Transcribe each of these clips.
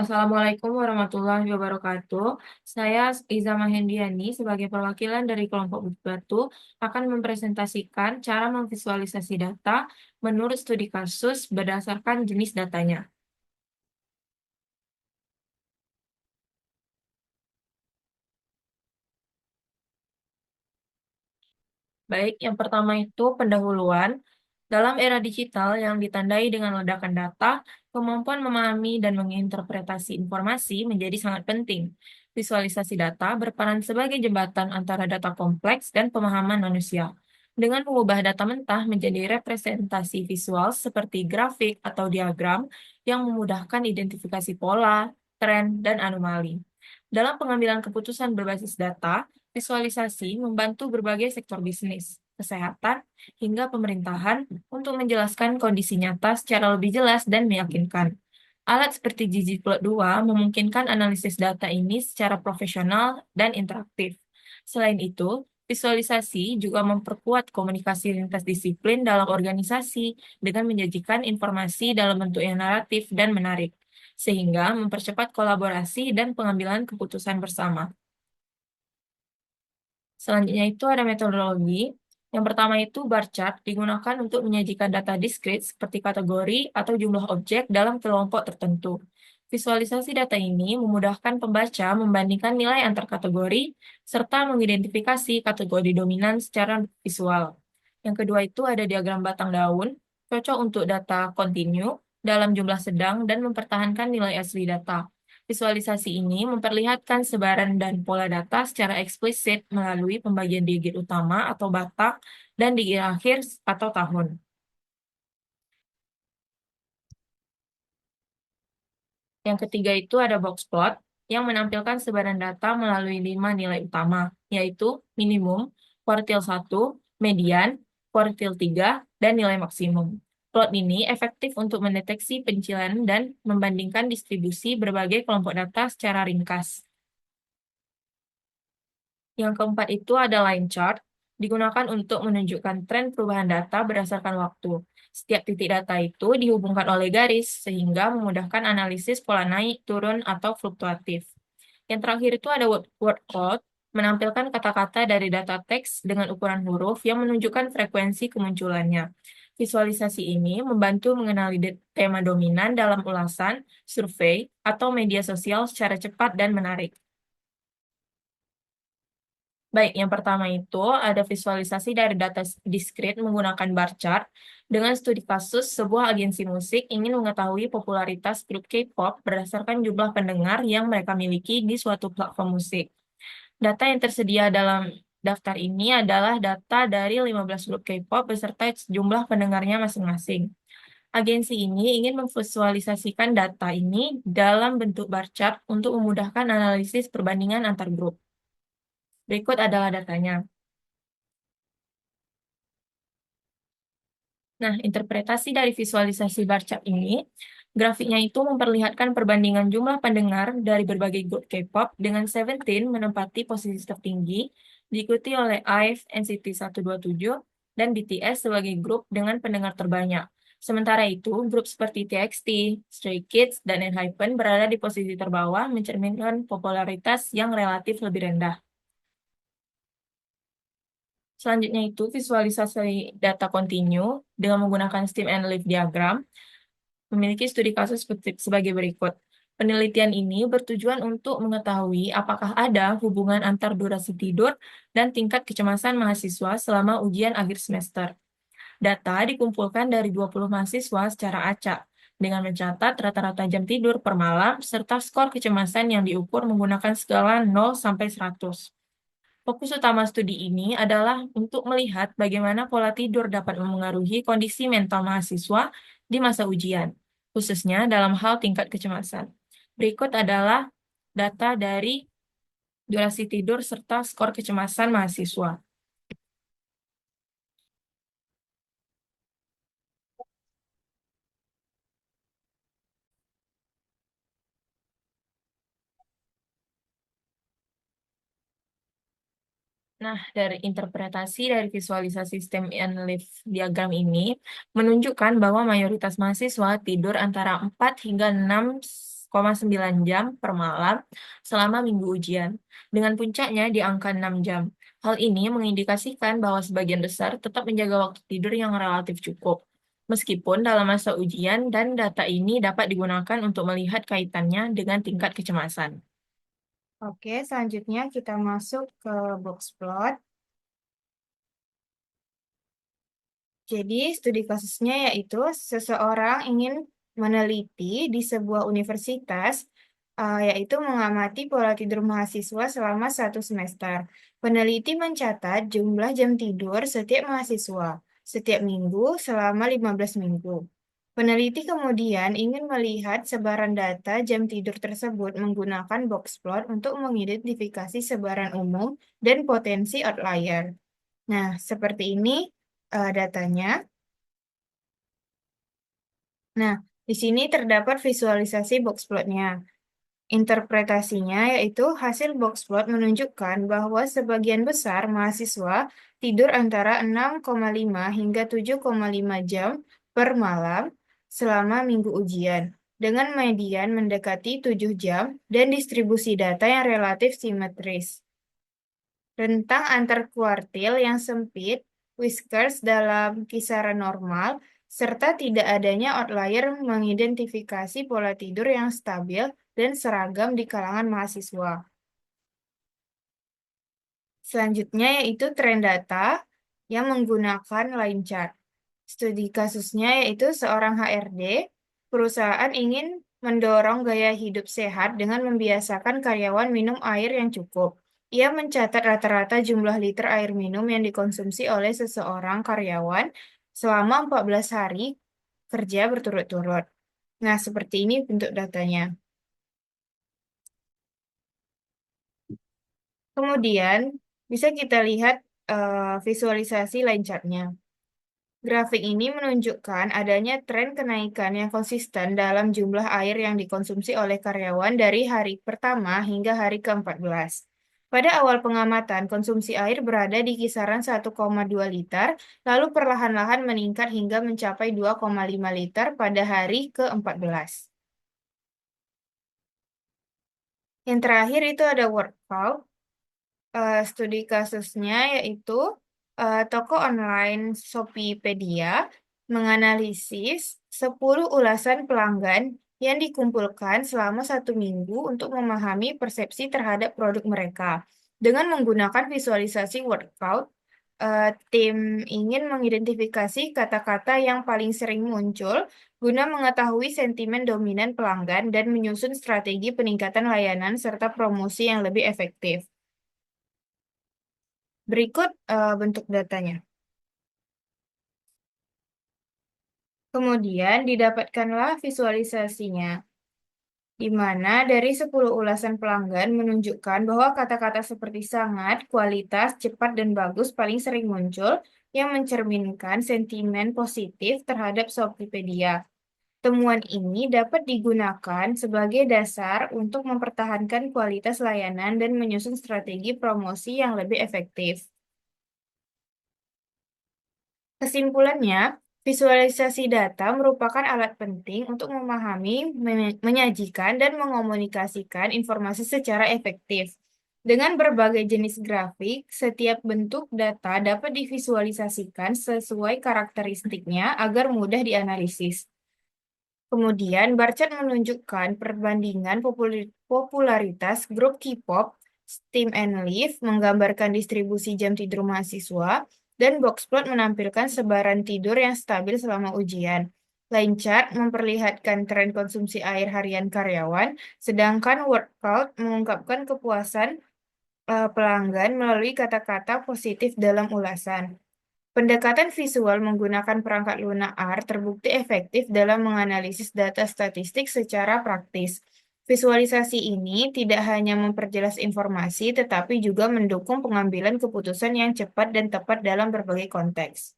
Assalamualaikum warahmatullahi wabarakatuh. Saya Iza Mahendiani sebagai perwakilan dari kelompok Batu akan mempresentasikan cara memvisualisasi data menurut studi kasus berdasarkan jenis datanya. Baik, yang pertama itu pendahuluan. Dalam era digital yang ditandai dengan ledakan data, kemampuan memahami dan menginterpretasi informasi menjadi sangat penting. Visualisasi data berperan sebagai jembatan antara data kompleks dan pemahaman manusia. Dengan mengubah data mentah menjadi representasi visual seperti grafik atau diagram yang memudahkan identifikasi pola, tren, dan anomali. Dalam pengambilan keputusan berbasis data, visualisasi membantu berbagai sektor bisnis, kesehatan, hingga pemerintahan untuk menjelaskan kondisi nyata secara lebih jelas dan meyakinkan. Alat seperti ggplot2 memungkinkan analisis data ini secara profesional dan interaktif. Selain itu, visualisasi juga memperkuat komunikasi lintas disiplin dalam organisasi dengan menyajikan informasi dalam bentuk yang naratif dan menarik, sehingga mempercepat kolaborasi dan pengambilan keputusan bersama. Selanjutnya itu ada metodologi. Yang pertama itu bar chart digunakan untuk menyajikan data diskrit seperti kategori atau jumlah objek dalam kelompok tertentu. Visualisasi data ini memudahkan pembaca membandingkan nilai antar kategori serta mengidentifikasi kategori dominan secara visual. Yang kedua itu ada diagram batang daun, cocok untuk data kontinu dalam jumlah sedang dan mempertahankan nilai asli data. Visualisasi ini memperlihatkan sebaran dan pola data secara eksplisit melalui pembagian digit utama atau batak dan digit akhir atau tahun. Yang ketiga itu ada box plot yang menampilkan sebaran data melalui 5 nilai utama, yaitu minimum, kuartil 1, median, kuartil 3, dan nilai maksimum. Plot ini efektif untuk mendeteksi pencilan dan membandingkan distribusi berbagai kelompok data secara ringkas. Yang keempat itu ada line chart, digunakan untuk menunjukkan tren perubahan data berdasarkan waktu. Setiap titik data itu dihubungkan oleh garis, sehingga memudahkan analisis pola naik, turun, atau fluktuatif. Yang terakhir itu ada word cloud, menampilkan kata-kata dari data teks dengan ukuran huruf yang menunjukkan frekuensi kemunculannya. Visualisasi ini membantu mengenali tema dominan dalam ulasan, survei, atau media sosial secara cepat dan menarik. Baik, yang pertama itu ada visualisasi dari data diskrit menggunakan bar chart. Dengan studi kasus, sebuah agensi musik ingin mengetahui popularitas grup K-pop berdasarkan jumlah pendengar yang mereka miliki di suatu platform musik. Data yang tersedia dalam daftar ini adalah data dari 15 grup K-pop beserta jumlah pendengarnya masing-masing. Agensi ini ingin memvisualisasikan data ini dalam bentuk bar chart untuk memudahkan analisis perbandingan antar grup. Berikut adalah datanya. Nah, interpretasi dari visualisasi bar chart ini, grafiknya itu memperlihatkan perbandingan jumlah pendengar dari berbagai grup K-pop dengan Seventeen menempati posisi tertinggi, diikuti oleh IVE, NCT 127, dan BTS sebagai grup dengan pendengar terbanyak. Sementara itu, grup seperti TXT, Stray Kids, dan ENHYPEN berada di posisi terbawah mencerminkan popularitas yang relatif lebih rendah. Selanjutnya itu visualisasi data kontinu dengan menggunakan steam and leaf diagram memiliki studi kasus sebagai berikut. Penelitian ini bertujuan untuk mengetahui apakah ada hubungan antar durasi tidur dan tingkat kecemasan mahasiswa selama ujian akhir semester. Data dikumpulkan dari 20 mahasiswa secara acak dengan mencatat rata-rata jam tidur per malam serta skor kecemasan yang diukur menggunakan skala 0 sampai 100. Fokus utama studi ini adalah untuk melihat bagaimana pola tidur dapat memengaruhi kondisi mental mahasiswa di masa ujian, khususnya dalam hal tingkat kecemasan. Berikut adalah data dari durasi tidur serta skor kecemasan mahasiswa. Nah, dari interpretasi dari visualisasi stem and leaf diagram ini menunjukkan bahwa mayoritas mahasiswa tidur antara 4 hingga 6 4,9 jam per malam selama minggu ujian, dengan puncaknya di angka 6 jam. Hal ini mengindikasikan bahwa sebagian besar tetap menjaga waktu tidur yang relatif cukup, meskipun dalam masa ujian dan data ini dapat digunakan untuk melihat kaitannya dengan tingkat kecemasan. Oke, selanjutnya kita masuk ke box plot. Jadi, studi kasusnya yaitu seseorang ingin meneliti di sebuah universitas, yaitu mengamati pola tidur mahasiswa selama 1 semester. Peneliti mencatat jumlah jam tidur setiap mahasiswa setiap minggu selama 15 minggu. Peneliti kemudian ingin melihat sebaran data jam tidur tersebut menggunakan box plot untuk mengidentifikasi sebaran umum dan potensi outlier. Nah, seperti ini datanya. Nah, di sini terdapat visualisasi box plotnya. Interpretasinya yaitu hasil box plot menunjukkan bahwa sebagian besar mahasiswa tidur antara 6,5 hingga 7,5 jam per malam selama minggu ujian, dengan median mendekati 7 jam dan distribusi data yang relatif simetris. Rentang antar kuartil yang sempit, whiskers dalam kisaran normal, serta tidak adanya outlier mengidentifikasi pola tidur yang stabil dan seragam di kalangan mahasiswa. Selanjutnya yaitu tren data yang menggunakan line chart. Studi kasusnya yaitu seorang HRD, perusahaan ingin mendorong gaya hidup sehat dengan membiasakan karyawan minum air yang cukup. Ia mencatat rata-rata jumlah liter air minum yang dikonsumsi oleh seseorang karyawan selama 14 hari kerja berturut-turut. Nah, seperti ini bentuk datanya. Kemudian, bisa kita lihat visualisasi line chart-nya. Grafik ini menunjukkan adanya tren kenaikan yang konsisten dalam jumlah air yang dikonsumsi oleh karyawan dari hari pertama hingga hari ke-14. Pada awal pengamatan, konsumsi air berada di kisaran 1,2 liter, lalu perlahan-lahan meningkat hingga mencapai 2,5 liter pada hari ke-14. Yang terakhir itu ada workout. Studi kasusnya yaitu toko online Shopee-pedia menganalisis 10 ulasan pelanggan yang dikumpulkan selama 1 minggu untuk memahami persepsi terhadap produk mereka. Dengan menggunakan visualisasi workout, tim ingin mengidentifikasi kata-kata yang paling sering muncul guna mengetahui sentimen dominan pelanggan dan menyusun strategi peningkatan layanan serta promosi yang lebih efektif. Berikut bentuk datanya. Kemudian didapatkanlah visualisasinya, di mana dari 10 ulasan pelanggan menunjukkan bahwa kata-kata seperti sangat, kualitas, cepat, dan bagus paling sering muncul yang mencerminkan sentimen positif terhadap Shopee-pedia. Temuan ini dapat digunakan sebagai dasar untuk mempertahankan kualitas layanan dan menyusun strategi promosi yang lebih efektif. Kesimpulannya, visualisasi data merupakan alat penting untuk memahami, menyajikan, dan mengomunikasikan informasi secara efektif. Dengan berbagai jenis grafik, setiap bentuk data dapat divisualisasikan sesuai karakteristiknya agar mudah dianalisis. Kemudian, bar chart menunjukkan perbandingan popularitas grup K-pop, Steam and Live menggambarkan distribusi jam tidur mahasiswa, dan box plot menampilkan sebaran tidur yang stabil selama ujian. Line chart memperlihatkan tren konsumsi air harian karyawan, sedangkan workout mengungkapkan kepuasan pelanggan melalui kata-kata positif dalam ulasan. Pendekatan visual menggunakan perangkat lunak R terbukti efektif dalam menganalisis data statistik secara praktis. Visualisasi ini tidak hanya memperjelas informasi, tetapi juga mendukung pengambilan keputusan yang cepat dan tepat dalam berbagai konteks.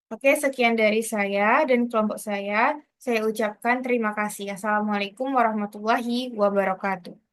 Oke, sekian dari saya dan kelompok saya. Saya ucapkan terima kasih. Assalamualaikum warahmatullahi wabarakatuh.